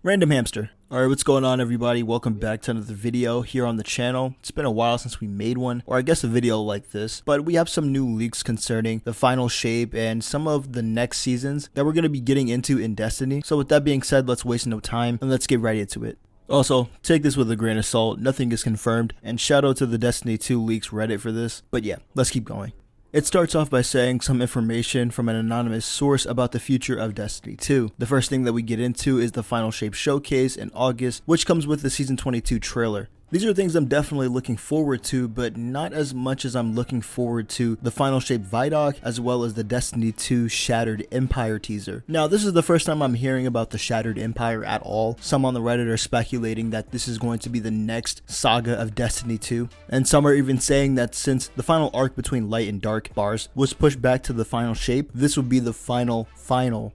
Random hamster. Alright, what's going on everybody? Welcome back to another video here on the channel. It's been a while since we made one, or I guess a video like this, but we have some new leaks concerning the final shape and some of the next seasons that we're going to be getting into in Destiny. So with that being said, let's waste no time and let's get right into it. Also, take this with a grain of salt, nothing is confirmed, and shout out to the Destiny 2 leaks Reddit for this, but yeah, let's keep going. It starts off by saying some information from an anonymous source about the future of Destiny 2. The first thing that we get into is the Final Shape Showcase in August, which comes with the Season 22 trailer. These are things I'm definitely looking forward to, but not as much as I'm looking forward to the Final Shape Vidoc, as well as the Destiny 2 Shattered Empire teaser. Now, this is the first time I'm hearing about the Shattered Empire at all. Some on the Reddit are speculating that this is going to be the next saga of Destiny 2, and some are even saying that since the final arc between Light and Dark bars was pushed back to the Final Shape, this would be the final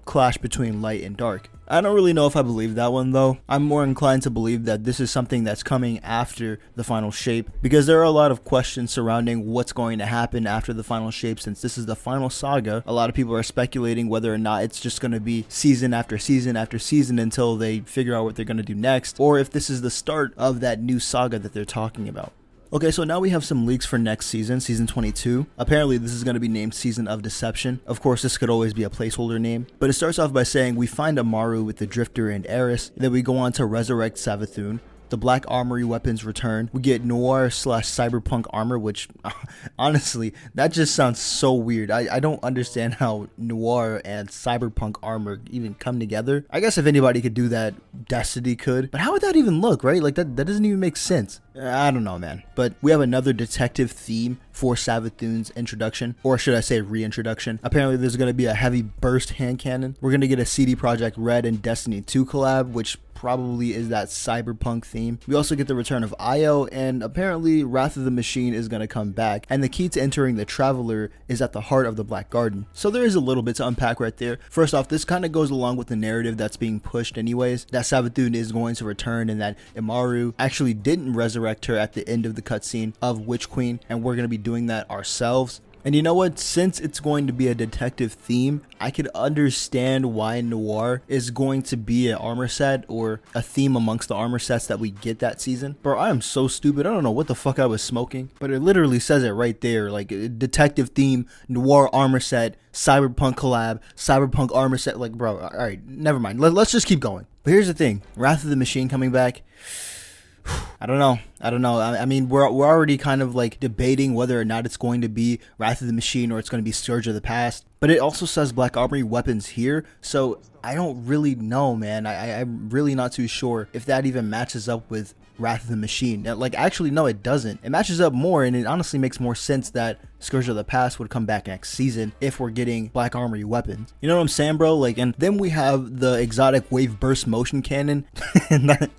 clash between Light and Dark. I don't really know if I believe that one though. I'm more inclined to believe that this is something that's coming after the final shape, because there are a lot of questions surrounding what's going to happen after the final shape. Since this is the final saga, a lot of people are speculating whether or not it's just going to be season after season after season until they figure out what they're going to do next, or if this is the start of that new saga that they're talking about. Okay, so now we have some leaks for next season, Season 22. Apparently, this is going to be named Season of Deception. Of course, this could always be a placeholder name, but it starts off by saying we find Amaru with the Drifter and Eris, then we go on to resurrect Savathun. The Black Armory weapons return. We get Noir/Cyberpunk armor, which honestly, that just sounds so weird. I don't understand how Noir and Cyberpunk armor even come together. I guess if anybody could do that, Destiny could. But how would that even look, right? Like that doesn't even make sense. I don't know, man. But we have another detective theme for Savathun's introduction, or should I say reintroduction. Apparently there's going to be a heavy burst hand cannon. We're going to get a CD Projekt Red and Destiny 2 collab, which probably is that cyberpunk theme. We also get the return of Io, and apparently Wrath of the Machine is going to come back, and the key to entering the Traveler is at the heart of the Black Garden. So there is a little bit to unpack right there. First off, this kind of goes along with the narrative that's being pushed anyways, that Savathun is going to return and that Amaru actually didn't resurrect her at the end of the cutscene of Witch Queen, and we're going to be doing that ourselves. And you know what, since it's going to be a detective theme, I could understand why Noir is going to be an armor set or a theme amongst the armor sets that we get that season. Bro, I am so stupid. I don't know what the fuck I was smoking, but it literally says it right there. Like, detective theme, Noir armor set, Cyberpunk collab, Cyberpunk armor set. Like, bro, all right, never mind. Let's just keep going. But here's the thing, Wrath of the Machine coming back. I don't know. I mean, we're already kind of like debating whether or not it's going to be Wrath of the Machine or it's going to be Scourge of the Past. But it also says Black Armory weapons here, so I don't really know, man. I'm really not too sure if that even matches up with Wrath of the Machine. Like, actually, no, it doesn't. It matches up more, and it honestly makes more sense that Scourge of the Past would come back next season if we're getting Black Armory weapons. You know what I'm saying, bro? Like, and then we have the exotic wave burst motion cannon, and that.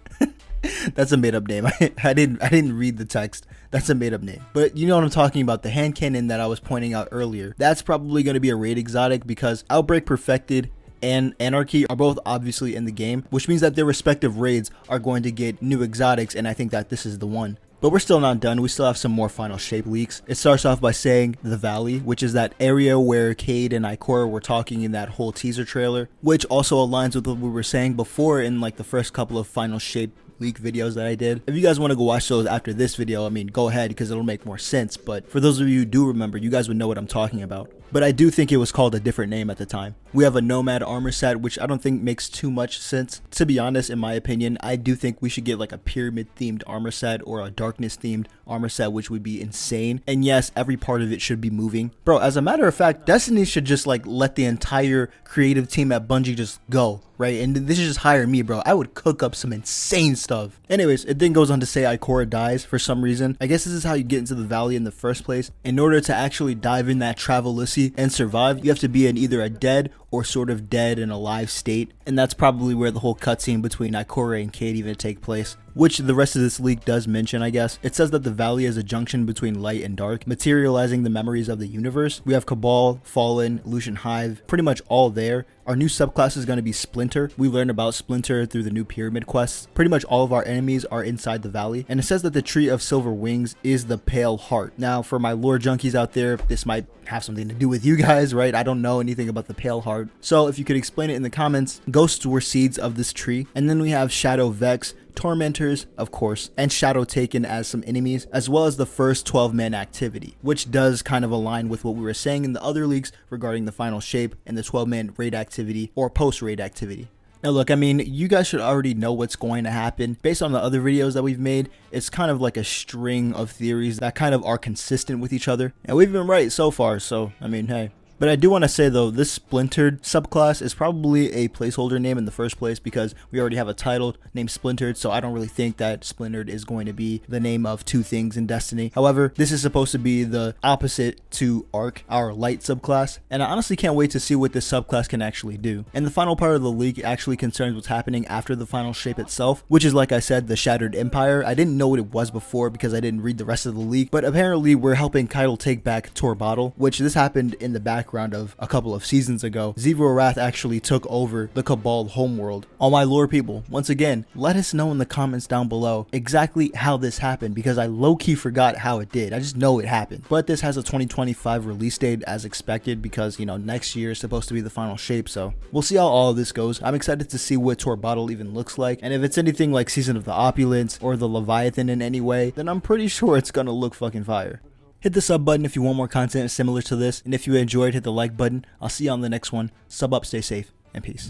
That's a made-up name. I didn't read the text. That's a made-up name. But you know what I'm talking about, the hand cannon that I was pointing out earlier. That's probably going to be a raid exotic because Outbreak Perfected and Anarchy are both obviously in the game, which means that their respective raids are going to get new exotics, and I think that this is the one. But we're still not done. We still have some more final shape leaks. It starts off by saying the Valley, which is that area where Cade and Ikora were talking in that whole teaser trailer, which also aligns with what we were saying before in like the first couple of final shape leak videos that I did. If you guys want to go watch those after this video, I mean, go ahead because it'll make more sense. But for those of you who do remember, you guys would know what I'm talking about. But I do think it was called a different name at the time. We have a Nomad armor set, which I don't think makes too much sense. To be honest, in my opinion, I do think we should get like a pyramid themed armor set or a darkness themed armor set, which would be insane. And yes, every part of it should be moving. Bro, as a matter of fact, Destiny should just like let the entire creative team at Bungie just go, right? And they should just hire me, bro. I would cook up some insane stuff. Anyways, it then goes on to say Ikora dies for some reason. I guess this is how you get into the Valley in the first place. In order to actually dive in that Travelusi and survive, you have to be in either a dead or sort of dead and alive state, and that's probably where the whole cutscene between Ikora and Cade even take place, which the rest of this leak does mention, I guess. It says that the Valley is a junction between light and dark, materializing the memories of the universe. We have Cabal, Fallen, Lucian Hive, pretty much all there. Our new subclass is going to be Splinter. We learn about Splinter through the new pyramid quests. Pretty much all of our enemies are inside the valley, and it says that the Tree of Silver Wings is the Pale Heart. Now, for my lore junkies out there, this might have something to do with you guys, right? I don't know anything about the Pale Heart. So if you could explain it in the comments. Ghosts were seeds of this tree. And then we have Shadow Vex, Tormentors, of course, and Shadow Taken as some enemies, as well as the first 12-man activity, which does kind of align with what we were saying in the other leaks regarding the final shape and the 12-man raid activity or post-raid activity. Now look, I mean, you guys should already know what's going to happen. Based on the other videos that we've made, it's kind of like a string of theories that kind of are consistent with each other. And we've been right so far, so, I mean, hey. But I do want to say though, this Splintered subclass is probably a placeholder name in the first place because we already have a title named Splintered, so I don't really think that Splintered is going to be the name of two things in Destiny. However, this is supposed to be the opposite to Arc, our light subclass, and I honestly can't wait to see what this subclass can actually do. And the final part of the leak actually concerns what's happening after the final shape itself, which is, like I said, the Shattered Empire. I didn't know what it was before because I didn't read the rest of the leak, but apparently we're helping Keitel take back Torbottle, which this happened in the background of a couple of seasons ago. Zevro Wrath actually took over the Cabal homeworld. All my lore people, once again, let us know in the comments down below exactly how this happened because I low-key forgot how it did. I just know it happened. But this has a 2025 release date as expected because, you know, next year is supposed to be the final shape, so we'll see how all of this goes. I'm excited to see what Torbottle even looks like, and if it's anything like Season of the Opulence or the Leviathan in any way, then I'm pretty sure it's gonna look fucking fire. Hit the sub button if you want more content similar to this, and if you enjoyed, hit the like button. I'll see you on the next one. Sub up, stay safe, and peace.